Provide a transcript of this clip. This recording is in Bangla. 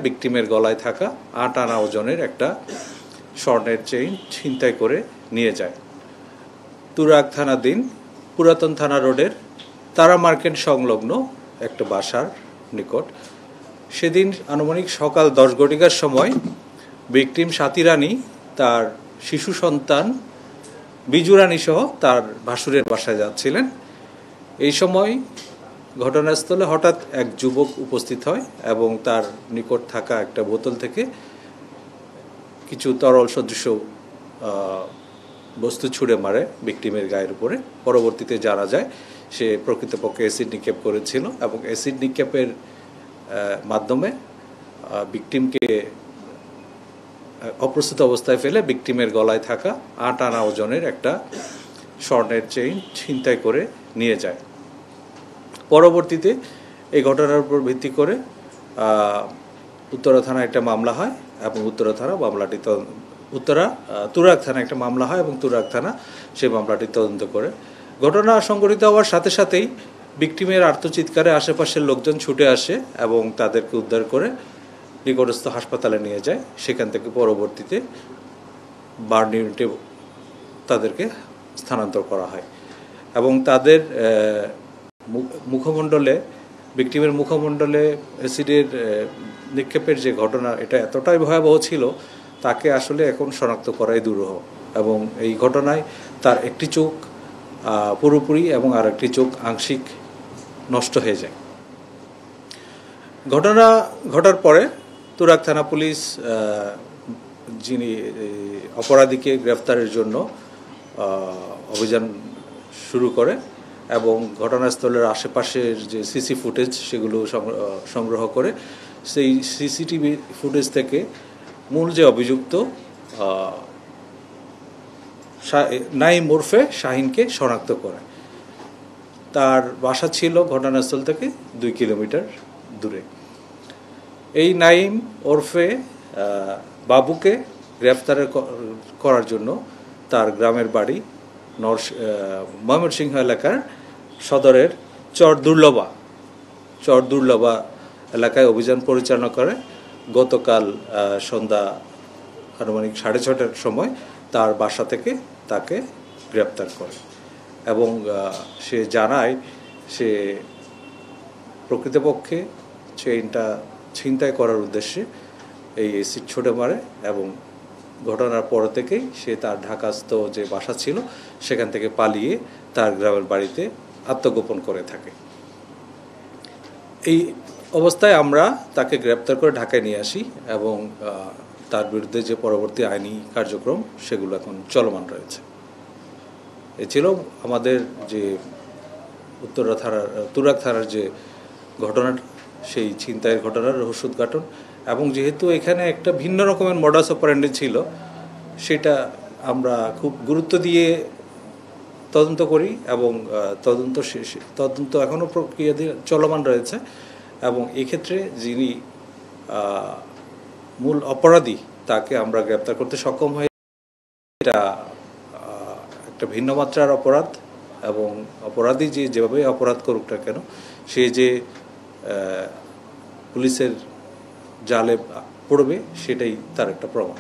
ভিকটিমের গলায় থাকা 8 আনা ওজনের একটা স্বর্ণের চেইন ছিনতাই করে নিয়ে যায়। তুরাগ থানাধীন পুরাতন থানা রোডের তারা মার্কেট সংলগ্ন একটা বাসার নিকট। সেদিন আনুমানিক সকাল 10 ঘটিকার সময় ভিকটিম স্বাতী রানী তার শিশু সন্তান বিজু রানী সহ তার ভাসুরের বাসায় যাচ্ছিলেন। এই সময় ঘটনাস্থলে হঠাৎ এক যুবক উপস্থিত হয় এবং তার নিকট থাকা একটা বোতল থেকে কিছু তরল সদৃশ বস্তু ছুঁড়ে মারে ভিকটিমের গায়ের উপরে। পরবর্তীতে জানা যায় সে প্রকৃতপক্ষে অ্যাসিড নিক্ষেপ করেছিল এবং অ্যাসিড নিক্ষেপের মাধ্যমে ভিকটিমকে অপ্রস্তুত অবস্থায় ফেলে ভিকটিমের গলায় থাকা 8 আনা ওজনের একটা স্বর্ণের চেইন ছিনতাই করে নিয়ে যায়। পরবর্তীতে এই ঘটনার উপর ভিত্তি করে উত্তরা থানায় একটা মামলা হয় এবং তুরাগ থানায় একটা মামলা হয় এবং তুরাগ থানা সেই মামলাটি তদন্ত করে। ঘটনা সংঘটিত হওয়ার সাথে সাথেই ভিকটিমের আর্তচিৎকারে আশেপাশের লোকজন ছুটে আসে এবং তাদেরকে উদ্ধার করে নিকটস্থ হাসপাতালে নিয়ে যায়। সেখান থেকে পরবর্তীতে বার্ন ইউনিটে তাদেরকে স্থানান্তর করা হয় এবং তাদের মুখমণ্ডলে ভিকটিমের মুখমণ্ডলে অ্যাসিডের নিক্ষেপের যে ঘটনা, এটা এতটাই ভয়াবহ ছিল তাকে আসলে এখন শনাক্ত করাই দুরূহ এবং এই ঘটনায় তার একটি চোখ পুরোপুরি এবং আর একটি চোখ আংশিক নষ্ট হয়ে যায়। ঘটনা ঘটার পরে তুরাগ থানা পুলিশ যিনি অপরাধীকে গ্রেফতারের জন্য অভিযান শুরু করে এবং ঘটনাস্থলের আশেপাশের যে সিসি ফুটেজ সেগুলো সংগ্রহ করে সেই সিসিটিভি ফুটেজ থেকে মূল যে অভিযুক্ত নাইম ওরফে শাহিনকে শনাক্ত করে। তার বাসা ছিল ঘটনাস্থল থেকে 2 কিলোমিটার দূরে। এই নাইম ওরফে বাবুকে গ্রেফতার করার জন্য তার গ্রামের বাড়ি ময়মনসিংহ এলাকার সদরের চর দুর্লভা এলাকায় অভিযান পরিচালনা করে। গতকাল সন্ধ্যা আনুমানিক 6:30টার সময় তার বাসা থেকে তাকে গ্রেপ্তার করে এবং সে জানায় সে প্রকৃতপক্ষে চেইনটা ছিনতাই করার উদ্দেশ্যে এই অ্যাসিড ছুঁড়ে মারে এবং ঘটনার পর থেকেই সে তার ঢাকাস্থ যে বাসা ছিল সেখান থেকে পালিয়ে তার গ্রামের বাড়িতে আত্মগোপন করে থাকে। এই অবস্থায় আমরা তাকে গ্রেপ্তার করে ঢাকায় নিয়ে আসি এবং তার বিরুদ্ধে যে পরবর্তী আইনি কার্যক্রম সেগুলো এখন চলমান রয়েছে। এ ছিল আমাদের যে তুরাগ থানার যে ঘটনাটা, সেই ছিনতাইয়ের ঘটনার রহস্য উদ্ঘাটন এবং যেহেতু এখানে একটা ভিন্ন রকমের মডাস অপারেন্ডি ছিল সেটা আমরা খুব গুরুত্ব দিয়ে তদন্ত করি এবং তদন্ত এখনও প্রক্রিয়া চলমান রয়েছে এবং এক্ষেত্রে যিনি মূল অপরাধী তাকে আমরা গ্রেপ্তার করতে সক্ষম হই। এটা একটা ভিন্ন মাত্রার অপরাধ এবং অপরাধী যেভাবে অপরাধ করুক না কেন সে যে পুলিশের জালে পড়বে সেটাই তার একটা প্রমাণ।